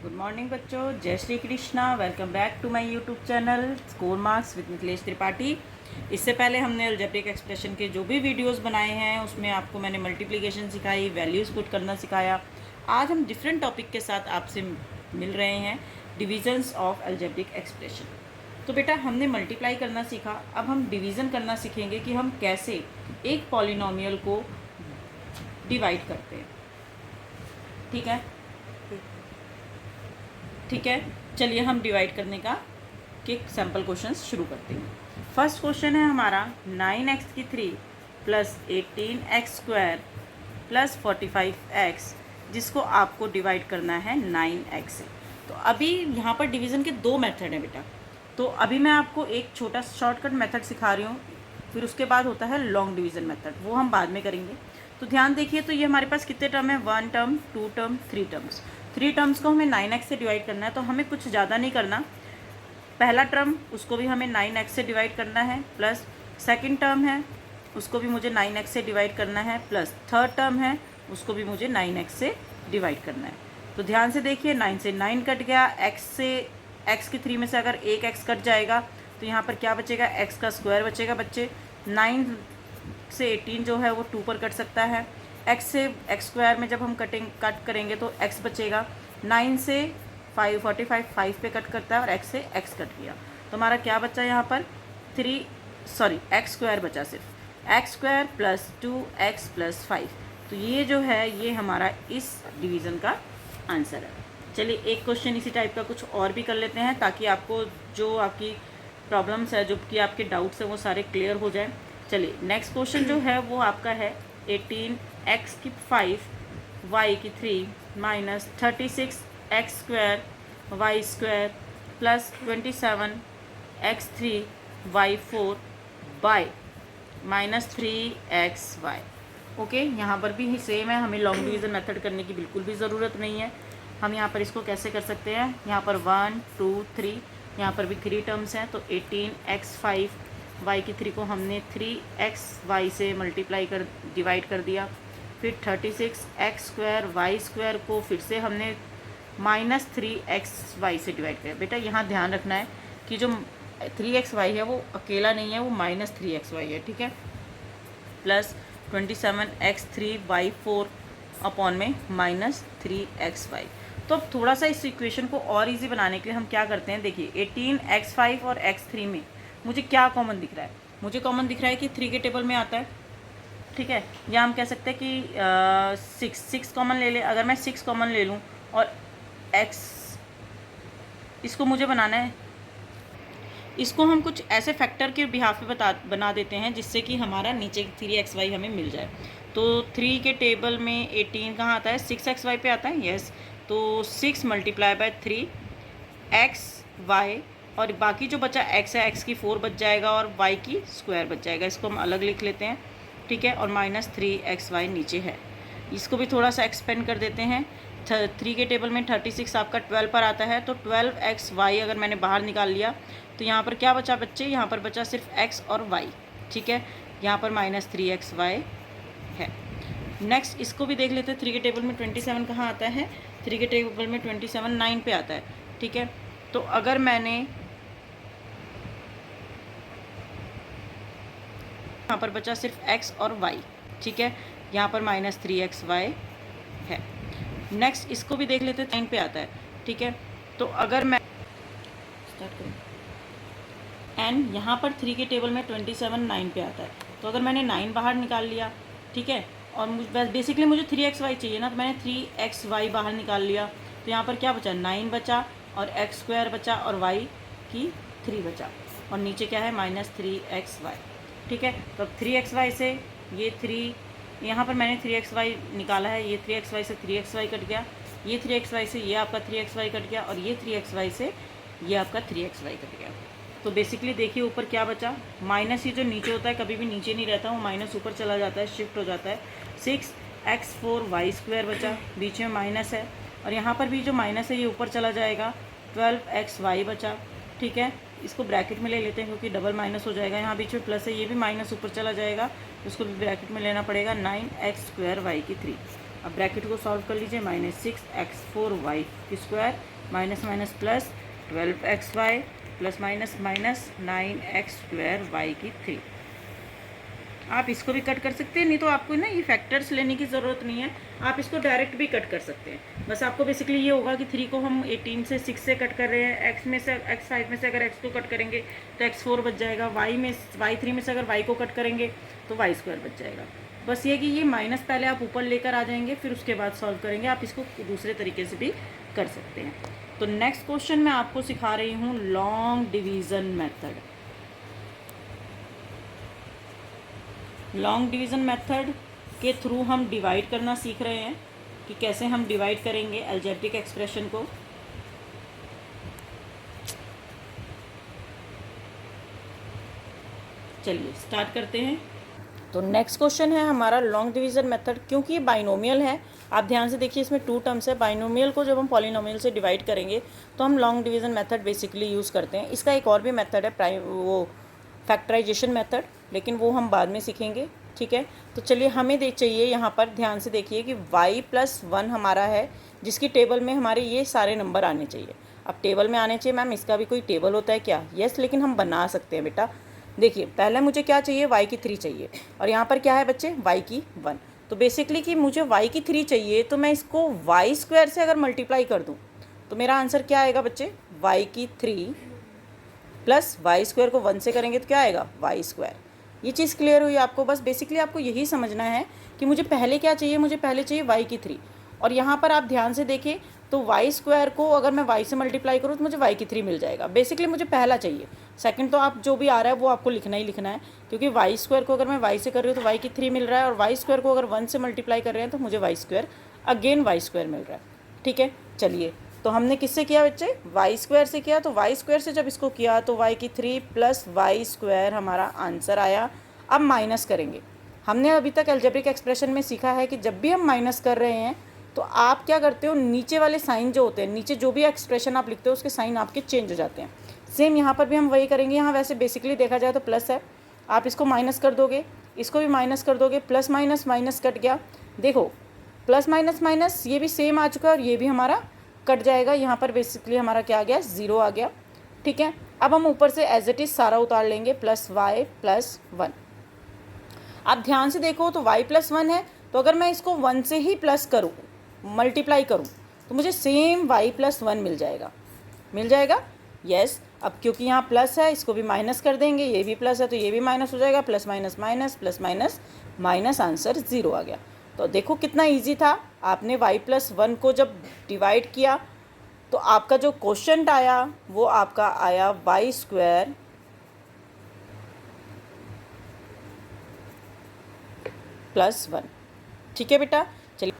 Good morning बच्चों, जय Shri Krishna. Welcome back to my YouTube channel score marks with Mithilesh Tripathi. इससे पहले हमने अलजेब्रिक एक्सप्रेशन के जो भी वीडियोस बनाए हैं उसमें आपको मैंने मल्टीप्लिकेशन सिखाई, वैल्यूज़ पुट करना सिखाया। आज हम डिफरेंट टॉपिक के साथ आपसे मिल रहे हैं, डिविजन्स ऑफ अलजेब्रिक एक्सप्रेशन। तो बेटा हमने मल्टीप्लाई करना सीखा, अब हम डिवीज़न करना सीखेंगे कि हम कैसे एक पॉलिनोमियल को डिवाइड करते हैं। ठीक है, ठीक है। चलिए हम डिवाइड करने का के सैम्पल क्वेश्चंस शुरू करते हैं। फर्स्ट क्वेश्चन है हमारा 9x की 3 plus 18x square plus 45x, जिसको आपको डिवाइड करना है 9x से। तो अभी यहाँ पर डिवीज़न के दो मेथड हैं बेटा। तो अभी मैं आपको एक छोटा शॉर्टकट मेथड सिखा रही हूँ, फिर उसके बाद होता है लॉन्ग डिवीज़न मेथड, वो हम बाद में करेंगे। तो ध्यान देखिए, तो ये हमारे पास कितने टर्म है, 1 टर्म, 2 टर्म, 3 टर्म्स। 3 टर्म्स को हमें 9x से डिवाइड करना है, तो हमें कुछ ज़्यादा नहीं करना। पहला टर्म उसको भी हमें 9x से डिवाइड करना है, प्लस सेकंड टर्म है उसको भी मुझे 9x से डिवाइड करना है, प्लस थर्ड टर्म है उसको भी मुझे 9x से डिवाइड करना है। तो ध्यान से देखिए, 9 से 9 कट गया, x की 3 में से अगर एक x कट जाएगा तो यहाँ पर क्या बचेगा, x का स्क्वायर बचेगा बच्चे। 9 से 18 जो है वो 2 पर कट सकता है। x से x स्क्वायर में जब हम कट करेंगे तो x बचेगा। 9 से 45 5 पे कट करता है और x से x कट गया, तो हमारा क्या बचा यहाँ पर, x स्क्वायर बचा, सिर्फ x square plus 2x plus 5। तो ये जो है ये हमारा इस डिवीज़न का आंसर है। चलिए एक क्वेश्चन इसी टाइप का कुछ और भी कर लेते हैं, ताकि आपको जो आपकी प्रॉब्लम्स है, जो कि आपके डाउट्स हैं, वो सारे क्लियर हो जाए। चलिए नेक्स्ट क्वेश्चन जो है वो आपका है 18x की 5 y की 3 minus 36x square y square plus 27x3 y4 bye minus 3xy। Okay, यहाँ पर भी सेम है, हमें लॉन्ग डिवीज़न मेथड करने की बिल्कुल भी ज़रूरत नहीं है। हम यहाँ पर इसको कैसे कर सकते हैं, यहाँ पर 1 2 3, यहाँ पर भी 3 टर्म्स हैं, तो 18x5 y की 3 को हमने 3xy से मल्टीप्लाई कर डिवाइड कर दिया। फिर 36x स्क्वायर y स्क्वायर को फिर से हमने माइनस 3xy से डिवाइड किया। बेटा यहाँ ध्यान रखना है कि जो 3xy है वो अकेला नहीं है, वो माइनस 3xy है, ठीक है। प्लस 27x3y4 अपॉन में माइनस 3xy। तो अब थोड़ा सा इस इक्वेशन को और इजी बनाने के लिए हम क्या करते हैं, देखिए 18x5 और x3 में मुझे क्या कॉमन दिख रहा है, मुझे कॉमन दिख रहा है कि 3 के टेबल में आता है, ठीक है। या हम कह सकते हैं कि 6 कॉमन ले ले। अगर मैं 6 कॉमन ले लूँ और x, इसको मुझे बनाना है, इसको हम कुछ ऐसे फैक्टर के बिहाफ पे बना देते हैं जिससे कि हमारा नीचे 3xy हमें मिल जाए। तो 3 के टेबल में 18 कहाँ आता है, 6xy पे आता है, यस। तो 6 मल्टीप्लाई बाय 3xy, और बाकी जो बचा x है, x की 4 बच जाएगा और y की स्क्वायर बच जाएगा, इसको हम अलग लिख लेते हैं, ठीक है। और माइनस 3xy नीचे है, इसको भी थोड़ा सा एक्सपेंड कर देते हैं। 3 के टेबल में 36 आपका 12 पर आता है, तो 12xy अगर मैंने बाहर निकाल लिया तो यहाँ पर क्या बचा बच्चे, यहाँ पर बचा सिर्फ x और y, ठीक है। यहाँ पर माइनस 3xy है। नेक्स्ट इसको भी देख लेते हैं, 3 के टेबल में 27 कहाँ आता है, 3 के टेबल में 27 9 पे आता है, ठीक है। तो अगर मैंने यहाँ पर बचा सिर्फ x और y, ठीक है। यहाँ पर माइनस 3xy है। नेक्स्ट इसको भी देख लेते हैं, 9 पे आता है, ठीक है। तो अगर मैं स्टार्ट करूँ, एंड यहाँ पर 3 के टेबल में 27 9 पे आता है, तो अगर मैंने 9 बाहर निकाल लिया, ठीक है, और बेसिकली मुझे 3xy चाहिए ना, तो मैंने 3xy बाहर निकाल लिया, तो यहाँ पर क्या बचा, 9 बचा और x स्क्वायर बचा और y की 3 बचा, और नीचे क्या है, माइनस 3xy, ठीक है। तो अब 3xy से ये 3, यहाँ पर मैंने 3xy निकाला है, ये 3xy से 3xy कट गया, ये 3xy से ये आपका 3xy कट गया, और ये 3xy से ये आपका 3xy कट गया। तो बेसिकली देखिए ऊपर क्या बचा, माइनस, ये जो नीचे होता है कभी भी नीचे नहीं रहता, वो माइनस ऊपर चला जाता है, शिफ्ट हो जाता है। 6x4y स्क्वायर बचा, बीच में माइनस है, और यहाँ पर भी जो माइनस है ये ऊपर चला जाएगा, 12xy बचा, ठीक है। इसको ब्रैकेट में ले लेते हैं क्योंकि डबल माइनस हो जाएगा, यहाँ बीच में प्लस है, ये भी माइनस ऊपर चला जाएगा, उसको भी ब्रैकेट में लेना पड़ेगा, 9x स्क्वायर y की 3। अब ब्रैकेट को सॉल्व कर लीजिए, -6x4y² minus minus plus 12xy plus minus minus 9x²y3। आप इसको भी कट कर सकते हैं, नहीं तो आपको ना ये फैक्टर्स लेने की ज़रूरत नहीं है, आप इसको डायरेक्ट भी कट कर सकते हैं। बस आपको बेसिकली ये होगा कि 3 को हम 18 से 6 से कट कर रहे हैं, x में से x5 में से अगर x को कट करेंगे तो x4 बच जाएगा, y3 में से अगर y को कट करेंगे तो y² बच जाएगा। बस ये कि ये माइनस पहले आप ऊपर लेकर आ जाएंगे, फिर उसके बाद सॉल्व करेंगे। आप इसको दूसरे तरीके से भी कर सकते हैं। तो नेक्स्ट क्वेश्चन मैं आपको सिखा रही हूँ long division method. Long division method के थ्रू हम डिवाइड करना सीख रहे हैं कि कैसे हम डिवाइड करेंगे अलजेब्रिक एक्सप्रेशन को। चलिए स्टार्ट करते हैं। तो नेक्स्ट क्वेश्चन है हमारा लॉन्ग डिवीज़न मेथड। क्योंकि ये बाइनोमियल है, आप ध्यान से देखिए, इसमें 2 टर्म्स है। बाइनोमियल को जब हम पॉलिनोमियल से डिवाइड करेंगे तो हम long division method basically use करते हैं। इसका एक और भी मेथड है वो फैक्टराइजेशन मेथड, लेकिन वो हम बाद में सीखेंगे, ठीक है। तो चलिए हमें चाहिए यहाँ पर ध्यान से देखिए कि y+1 हमारा है, जिसकी टेबल में हमारे ये सारे नंबर आने चाहिए। अब टेबल में आने चाहिए, मैम इसका भी कोई टेबल होता है क्या? यस, लेकिन हम बना सकते हैं बेटा। देखिए पहले मुझे क्या चाहिए, y3 चाहिए, और यहाँ पर क्या है बच्चे, y1। तो बेसिकली कि मुझे y3 चाहिए, तो मैं इसको y² से अगर मल्टीप्लाई कर दूँ तो मेरा आंसर क्या आएगा बच्चे, y3 प्लस y² को 1 से करेंगे तो क्या आएगा, y²। ये चीज़ क्लियर हुई आपको? बस बेसिकली आपको यही समझना है कि मुझे पहले क्या चाहिए, मुझे पहले चाहिए y3। और यहाँ पर आप ध्यान से देखें तो y² को अगर मैं y से मल्टीप्लाई करूँ तो मुझे y3 मिल जाएगा। बेसिकली मुझे पहला चाहिए, सेकंड तो आप जो भी आ रहा है वो आपको लिखना ही लिखना है, क्योंकि y² को अगर मैं y से कर रही हूँ तो y3 मिल रहा है, और y² को अगर 1 से मल्टीप्लाई कर रहे हैं तो मुझे y² अगेन y² मिल रहा है, ठीक है। चलिए तो हमने किससे किया बच्चे, y² से किया। तो y² से जब इसको किया तो y3 प्लस y² हमारा आंसर आया। अब माइनस करेंगे। हमने अभी तक अलजेब्रिक एक्सप्रेशन में सीखा है कि जब भी हम माइनस कर रहे हैं तो आप क्या करते हो, नीचे वाले साइन जो होते हैं, नीचे जो भी एक्सप्रेशन आप लिखते हो उसके साइन आपके चेंज हो जाते हैं। सेम यहाँ पर भी हम वही करेंगे। यहाँ वैसे बेसिकली देखा जाए तो प्लस है, आप इसको माइनस कर दोगे, इसको भी माइनस कर दोगे, प्लस माइनस माइनस कट गया। देखो प्लस माइनस माइनस ये भी सेम आ चुका है, और ये भी हमारा कट जाएगा। यहाँ पर बेसिकली हमारा क्या आ गया, 0 आ गया, ठीक है। अब हम ऊपर से एज इट इज़ सारा उतार लेंगे, +y+1। आप ध्यान से देखो तो y+1 है, तो अगर मैं इसको 1 से ही प्लस करूँ, मल्टीप्लाई करूँ, तो मुझे सेम y+1 मिल जाएगा, मिल जाएगा। यस, अब क्योंकि यहाँ प्लस है इसको भी माइनस कर देंगे, ये भी प्लस है तो ये भी माइनस हो जाएगा, plus minus minus plus minus minus, answer 0 आ गया। तो देखो कितना इजी था। आपने y+1 को जब डिवाइड किया तो आपका जो क्वोशंट आया वो आपका आया y² +1, ठीक है बेटा। चलिए